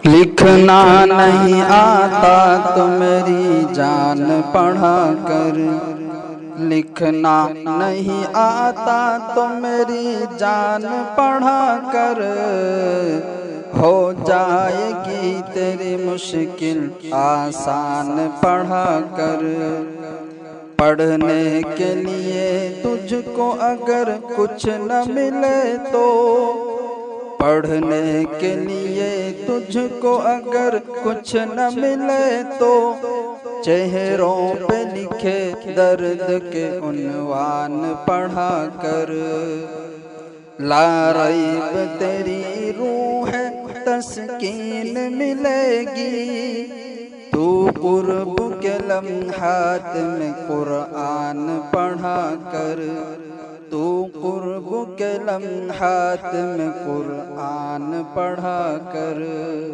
لکھنا نہیں آتا تو میری جان پڑھا کر، لکھنا نہیں آتا تو میری جان پڑھا کر، ہو جائے گی تیری مشکل آسان پڑھا کر۔ پڑھنے کے لیے تجھ کو اگر کچھ نہ ملے تو، پڑھنے کے لیے تجھ کو اگر کچھ نہ ملے تو، چہروں پہ لکھے درد کے عنوان پڑھا کر۔ لا ریب تیری روح تسکین ملے گی، تو قرب کے لمحات میں قرآن پڑھا کر، تو قرب کے لمحات میں قرآن پڑھا کر۔